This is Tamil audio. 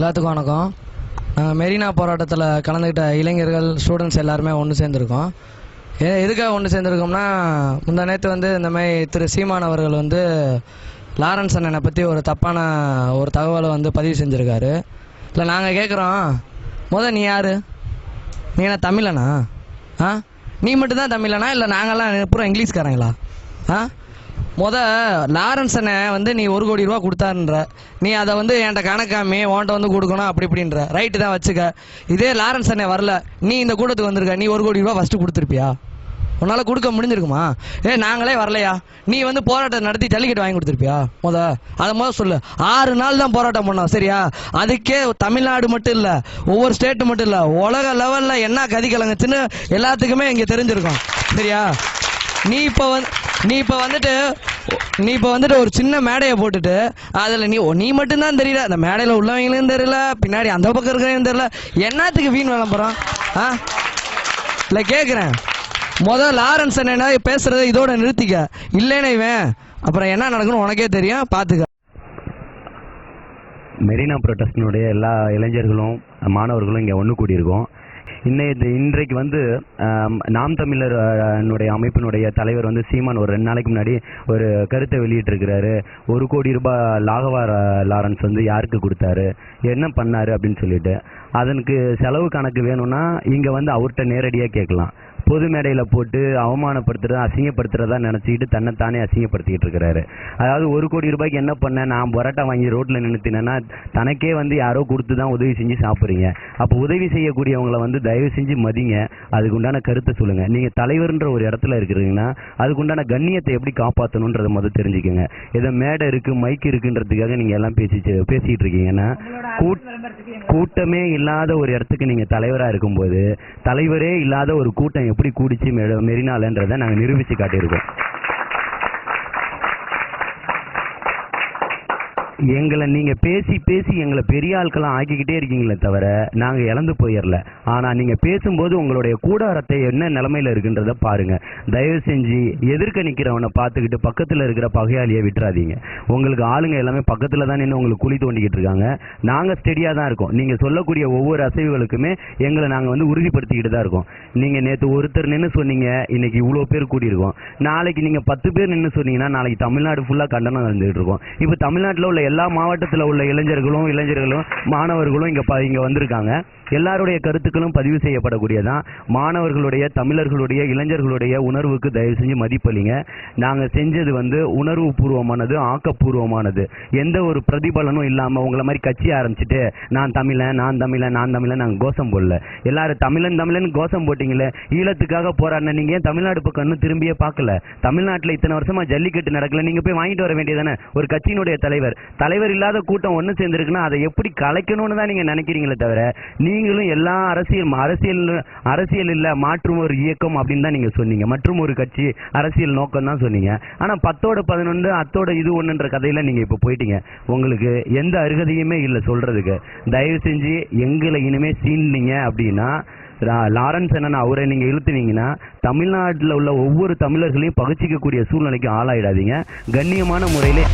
எல்லாத்துக்கும் வணக்கம். நாங்கள் மெரினா போராட்டத்தில் கலந்துக்கிட்ட இளைஞர்கள் ஸ்டூடெண்ட்ஸ் எல்லாருமே ஒன்று சேர்ந்துருக்கோம். எதுக்காக ஒன்று சேர்ந்துருக்கோம்னா, முந்தா நேற்று இந்த மாதிரி திரு சீமான் அவர்கள் லாரன்ஸ் அண்ணனை பற்றி ஒரு தப்பான ஒரு தகவலை பதிவு செஞ்சுருக்காரு. இல்லை நாங்கள் கேட்குறோம், நீ யார்? நீ என்ன தமிழனா? நீ மட்டும்தான் தமிழனா இல்லை நாங்கள்லாம் அப்புறம் இங்கிலீஷ்காரங்களா? லாரன்ஸ் அண்ணன் நீ 1 கோடி ரூபா கொடுத்தாருன்ற, நீ அதை என்கிட்ட கணக்காமி உன்கிட்ட கொடுக்கணும் அப்படி இப்படின்ற. ரைட்டு தான் வச்சுக்க. இதே லாரன்ஸ் அண்ணன் வரல, நீ இந்த கூட்டத்துக்கு வந்திருக்க, நீ 1 கோடி ரூபா ஃபஸ்ட்டு கொடுத்துருப்பியா? உன்னால் கொடுக்க முடிஞ்சிருக்குமா? நாங்களே வரலையா? நீ போராட்டம் நடத்தி ஜல்லிக்கட்டு வாங்கி கொடுத்துருப்பியா? அதை சொல்லு. 6 நாள் தான் போராட்டம் பண்ணோம், சரியா? அதுக்கே தமிழ்நாடு மட்டும் இல்லை, ஒவ்வொரு ஸ்டேட்டு மட்டும் இல்லை, உலக லெவலில் என்ன கதி கலங்குச்சுன்னு எல்லாத்துக்குமே இங்கே தெரிஞ்சிருக்கும், சரியா? நீ இப்போ ஒரு சின்ன மேடையை போட்டுட்டு அதில் நீ மட்டும்தான் தெரியல, அந்த மேடையில் உள்ளவங்களும் தெரியல, பின்னாடி அந்த பக்கம் இருக்கிறவங்க தெரியல. என்னத்துக்கு வீண் விளம்பரம்? இல்லை கேட்குறேன், லாரன்ஸ் என்ன பேசுறத இதோட நிறுத்திக்க. இல்லைன்னு இவன் அப்புறம் என்ன நடக்கணும் உனக்கே தெரியும், பார்த்துக்க. மெரினா ப்ரொட்டஸ்டினுடைய எல்லா இளைஞர்களும் மாணவர்களும் இங்கே ஒன்று கூடியிருக்கோம். இன்றைக்கு நாம் தமிழர் அமைப்பினுடைய தலைவர் சீமான் ஒரு 2 நாளைக்கு முன்னாடி ஒரு கருத்தை வெளியிட்டிருக்கிறாரு. 1 கோடி ரூபாய் லாரன்ஸ் யாருக்கு கொடுத்தாரு, என்ன பண்ணாரு அப்படின்னு சொல்லிட்டு. அதற்கு செலவு கணக்கு வேணும்னா இங்கே அவர்கிட்ட நேரடியாக கேட்கலாம். பொது மேடையில் போட்டு அவமானப்படுத்துறதா அசிங்கப்படுத்துறதா நினச்சிக்கிட்டு தன்னைத்தானே அசிங்கப்படுத்திக்கிட்டு இருக்கிறாரு. அதாவது 1 கோடி ரூபாய்க்கு என்ன பண்ண, நான் பரோட்டா வாங்கி ரோட்டில் நிறுத்தினேன்னா தனக்கே யாரோ கொடுத்து தான் உதவி செஞ்சு சாப்பிட்றீங்க. அப்போ உதவி செய்யக்கூடியவங்களை தயவு செஞ்சு மதிங்க, அதுக்கு உண்டான கருத்தை சொல்லுங்க. நீங்கள் தலைவர்ன்ற ஒரு இடத்துல இருக்கிறீங்கன்னா அதுக்குண்டான கண்ணியத்தை எப்படி காப்பாற்றணுன்றதை தெரிஞ்சுக்கோங்க. ஏதோ மேடை இருக்கு மைக் இருக்குன்றதுக்காக நீங்கள் எல்லாம் பேசிட்டு இருக்கீங்கன்னா, கூட்டமே இல்லாத ஒரு இடத்துக்கு நீங்கள் தலைவராக இருக்கும்போது தலைவரே இல்லாத ஒரு கூட்டம் எப்படி கூடிச்சு மெரினாலன்றதை நாங்கள் நிரூபித்து காட்டியிருக்கோம். எங்களை நீங்க பேசி பேசி எங்களை பெரிய ஆட்களாம் ஆக்கிக்கிட்டே இருக்கீங்களே தவிர நாங்க இழந்து போயிடல. ஆனா நீங்க பேசும்போது உங்களுடைய கூடாரத்தை என்ன நிலைமையில இருக்குன்றத பாருங்க. தயவு செஞ்சு எதிர்க்க நிக்கிறவனை பார்த்துக்கிட்டு பக்கத்துல இருக்கிற பகையாளியை விட்டுறாதீங்க. உங்களுக்கு ஆளுங்க எல்லாமே பக்கத்துல தான் நின்று உங்களுக்கு குழி தோண்டிக்கிட்டு இருக்காங்க. நாங்க ஸ்டெடியா தான் இருக்கோம். நீங்க சொல்லக்கூடிய ஒவ்வொரு அசைவுகளுக்குமே எங்களை நாங்க உறுதிப்படுத்திக்கிட்டு தான் இருக்கோம். நீங்க நேற்று ஒருத்தர் நின்று சொன்னீங்க, இன்னைக்கு இவ்வளவு பேர் கூடியிருக்கோம். நாளைக்கு நீங்க 10 பேர் நின்று சொன்னீங்கன்னா நாளைக்கு தமிழ்நாடு ஃபுல்லா கண்டனம் வந்துட்டு இருக்கோம். இப்ப தமிழ்நாட்டில் உள்ள எல்லா மாவட்டத்தில் உள்ள இளைஞர்களும் மாணவர்களும் இங்க வந்திருக்காங்க. எல்லாருடைய கருத்துக்களும் பதிவு செய்யப்படக்கூடியதான். மாணவர்களுடைய தமிழர்களுடைய இளைஞர்களுடைய உணர்வுக்கு தயவு செஞ்சு மதிப்பளிங்க. நாங்க செஞ்சது உணர்வு பூர்வமானது, ஆக்கப்பூர்வமானது. எந்த ஒரு பிரதிபலனும் இல்லாம உங்களை மாதிரி கட்சி ஆரம்பிச்சுட்டு நான் தமிழன் நாங்க கோஷம் போடல. எல்லாரும் தமிழன் கோஷம் போட்டீங்களே, ஈழத்துக்காக போராடின நீங்க ஏன் தமிழ்நாடு பக்கம் திரும்பியே பார்க்கல? தமிழ்நாட்டில் இத்தனை வருஷமா ஜல்லிக்கட்டு நடக்கல, நீங்க போய் வாங்கிட்டு வர வேண்டியதானே? ஒரு கட்சியினுடைய தலைவர் இல்லாத கூட்டம் ஒண்ணு சேர்ந்திருக்குன்னா அதை எப்படி கலைக்கணும்னு தான் நீங்க நினைக்கிறீங்களே தவிர நீங்களும் எல்லா அரசியல் இல்ல மாற்றும் ஒரு இயக்கம் அப்படின்னு தான் நீங்க சொன்னீங்க. மற்றும் ஒரு கட்சி அரசியல் நோக்கம் தான் சொன்னீங்க. ஆனா 10ஓட 11 அத்தோட இது ஒண்ணுன்ற கதையில நீங்க இப்ப போயிட்டீங்க. உங்களுக்கு எந்த அருகதையுமே இல்லை சொல்றதுக்கு. தயவு செஞ்சு எங்களை இனிமே சீண்டிங்க அப்படின்னா லாரன்ஸ் அண்ணன் அவரை நீங்க இழுத்துனீங்கன்னா தமிழ்நாட்டில் உள்ள ஒவ்வொரு தமிழர்களையும் பகிச்சிக்கக்கூடிய சூழ்நிலைக்கு ஆளாயிடாதீங்க. கண்ணியமான முறையிலே